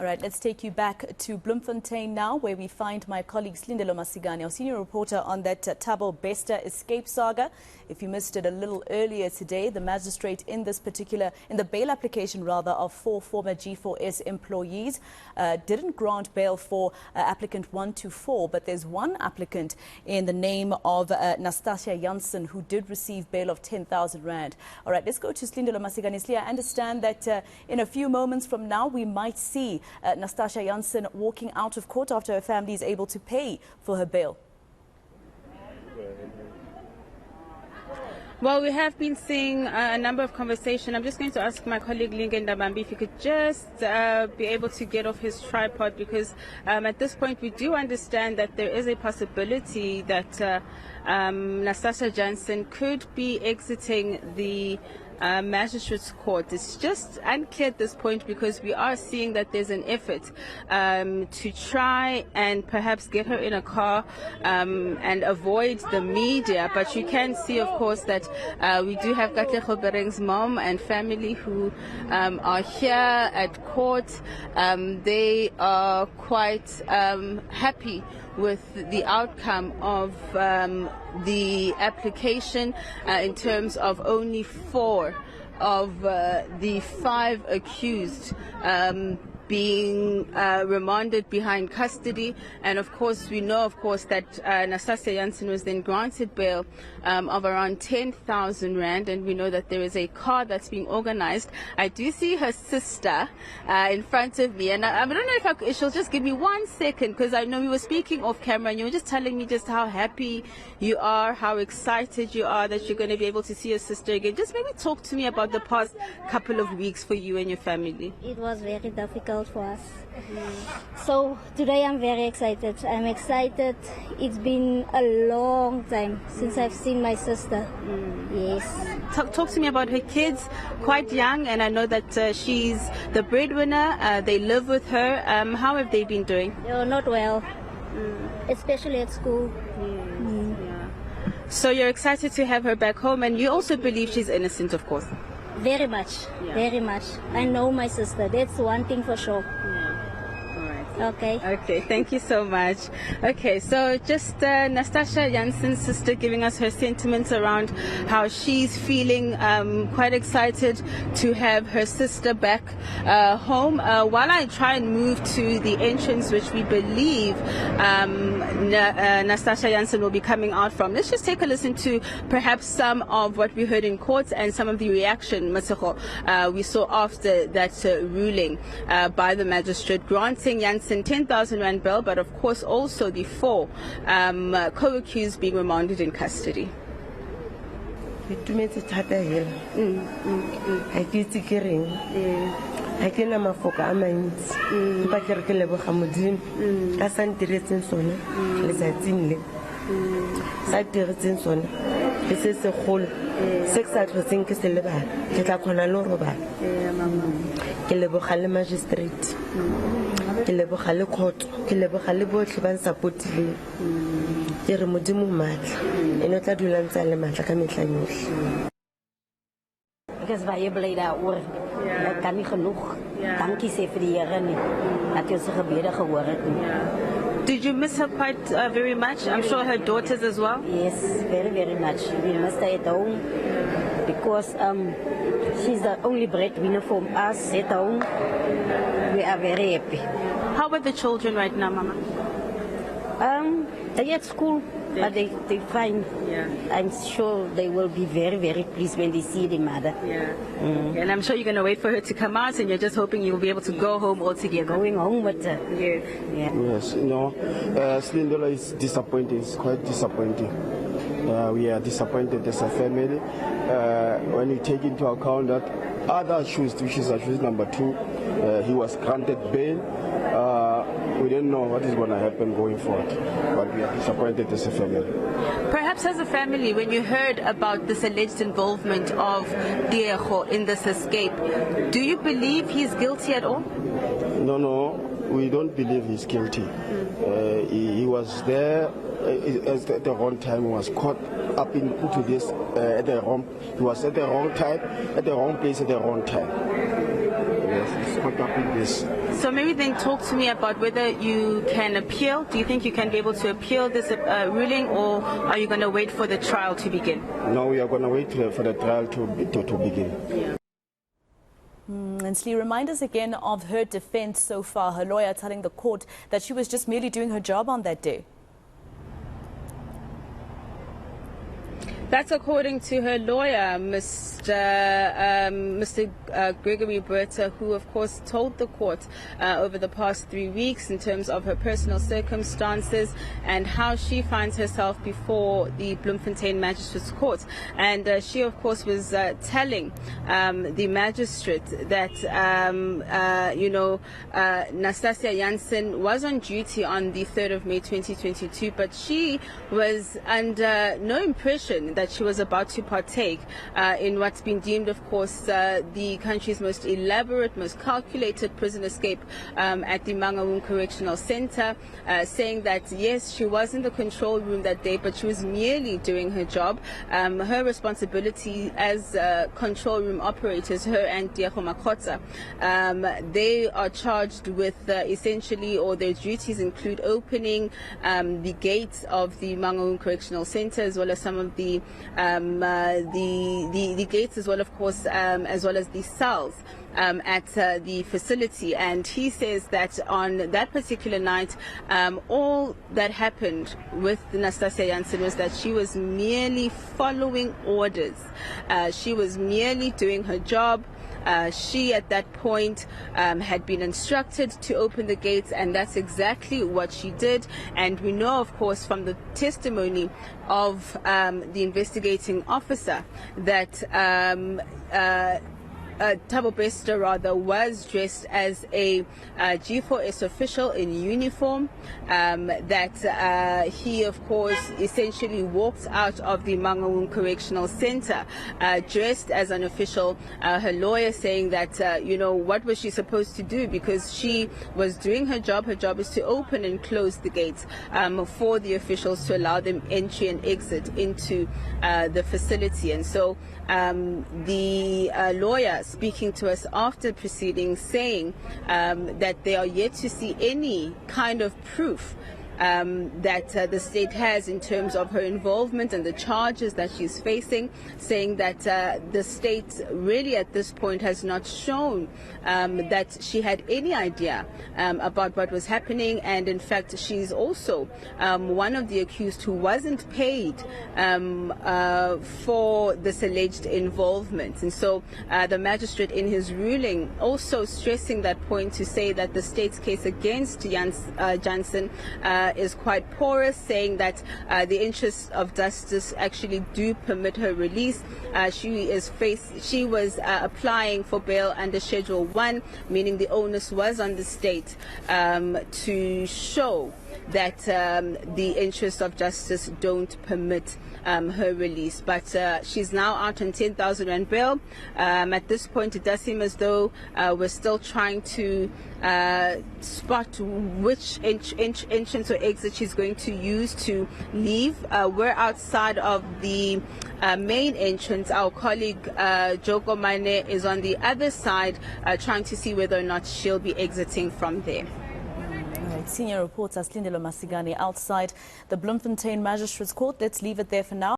All right, let's take you back to Bloemfontein now, where we find my colleague Silindelo Masikane, our senior reporter on that Thabo Bester escape saga. If you missed it a little earlier today, the magistrate in the bail application of 4 former G4S employees didn't grant bail for applicant 1 to 4, but there's one applicant in the name of Nastassja Jansen who did receive bail of 10,000 rand. All right, let's go to Silindelo Masikane. I understand that in a few moments from now we might see Nastassja Jansen walking out of court after her family is able to pay for her bail. Well, we have been seeing a number of conversations. I'm just going to ask my colleague Lingan Dabambi if he could just be able to get off his tripod, because at this point we do understand that there is a possibility that Nastassja Jansen could be exiting the Magistrate's Court. It's just unclear at this point because we are seeing that there's an effort to try and perhaps get her in a car and avoid the media. But you can see, of course, that we do have Katlego Bereng's mom and family who are here at court. They are quite happy with the outcome of the application in terms of only 4 of the 5 accused being remanded behind custody. And of course we know that Nastassja Jansen was then granted bail of around 10,000 rand, and we know that there is a car that's being organized. I do see her sister in front of me, and I don't know if she'll just give me 1 second, because I know we were speaking off camera and you were just telling me just how happy you are, how excited you are that you're going to be able to see your sister again. Just maybe talk to me about the past couple of weeks for you and your family. It was very difficult for us. So today I'm very excited. I'm excited. It's been a long time since I've seen my sister. Yes. Talk to me about her kids, quite young, and I know that she's the breadwinner. They live with her. How have they been doing? They're not well, especially at school. Yeah. So you're excited to have her back home, and you also believe she's innocent, of course. Very much, very much. I know my sister. That's one thing for sure. Okay. Okay, thank you so much. Okay, so just Nastassja Jansen's sister giving us her sentiments around how she's feeling quite excited to have her sister back home. While I try and move to the entrance, which we believe Nastassja Jansen will be coming out from, let's just take a listen to perhaps some of what we heard in court and some of the reaction we saw after that ruling by the magistrate granting Jansen 10,000 rand bail, but of course also the 4 co-accused being remanded in custody. I ke na mafoka a mantsi empa ke re ke leboga modimo ka sa ntiretseng sone letsatsing le sa diretseng sone ke se segolo se ke sa tlhotseng ke se lebala ke tla kgona le go robala ke leboga le magistrate ke leboga le court ke leboga le botlhe ba nsupportileng ke re modimo matla eno tla dula ntse le matla ka metla yohle. Ek is baie bly daaroor. Ek kan nie genoeg dankie sê vir die Here nie dat jy ons gebede gehoor het nie. Did you miss her quite very much? I'm sure her daughters as well. Yes, very, very much. We missed her at home because she's the only breadwinner for us at home. We are very happy. How about the children right now, Mama? They're at school, but they're fine. Yeah. I'm sure they will be very, very pleased when they see the mother. Yeah. And I'm sure you're going to wait for her to come out, and you're just hoping you'll be able to go home all together. Going home with her. Yes. Yeah. Yes, Silindelo is disappointing. It's quite disappointing. We are disappointed as a family when you take into account that other accused, which is accused number 2, he was granted bail. We don't know what is going to happen going forward, but we are disappointed as a family. Perhaps as a family, when you heard about this alleged involvement of Diego in this escape, do you believe he's guilty at all? No, we don't believe he's guilty. He was there at the wrong time. He was caught up into this at the wrong. He was at the wrong time, at the wrong place, at the wrong time. Yes, it's caught up in this. So maybe then talk to me about whether you can appeal. Do you think you can be able to appeal this ruling, or are you going to wait for the trial to begin? Now we are going to wait for the trial to begin. Yeah. And Slee, remind us again of her defense so far, her lawyer telling the court that she was just merely doing her job on that day. That's according to her lawyer, Mr. Gregory Berta, who of course told the court over the past 3 weeks in terms of her personal circumstances and how she finds herself before the Bloemfontein Magistrates Court. And she of course was telling the magistrate that, Nastassja Jansen was on duty on the 3rd of May 2022, but she was under no impression that she was about to partake in what's been deemed, of course, the country's most elaborate, most calculated prison escape at the Mangaung Correctional Center, saying that, yes, she was in the control room that day, but she was merely doing her job. Her responsibility as control room operators, her and Diego Makotsa, they are charged with essentially, or their duties include opening the gates of the Mangaung Correctional Center, as well as some of the gates, as well, of course, as well as the cells at the facility. And he says that on that particular night, all that happened with Nastassja Jansen was that she was merely following orders. She was merely doing her job. She at that point had been instructed to open the gates, and that's exactly what she did. And we know, of course, from the testimony of the investigating officer that Thabo Bester was dressed as a G4S official in uniform, that he of course essentially walked out of the Mangaung Correctional Center dressed as an official. Her lawyer saying that what was she supposed to do, because she was doing her job. Her job is to open and close the gates for the officials to allow them entry and exit into the facility. And so the lawyer speaking to us after proceedings saying that they are yet to see any kind of proof that the state has in terms of her involvement and the charges that she's facing, saying that the state really at this point has not shown that she had any idea about what was happening. And in fact, she's also one of the accused who wasn't paid for this alleged involvement. And so the magistrate in his ruling also stressing that point to say that the state's case against Jansen is quite porous, saying that the interests of justice actually do permit her release. She was applying for bail under Schedule 1, meaning the onus was on the state to show that the interests of justice don't permit her release. But she's now out on 10,000 rand bail. At this point, it does seem as though we're still trying to spot which entrance or exit she's going to use to leave. We're outside of the main entrance. Our colleague Joko Mane is on the other side trying to see whether or not she'll be exiting from there. Senior reporter Silindelo Masikane outside the Bloemfontein Magistrates Court. Let's leave it there for now.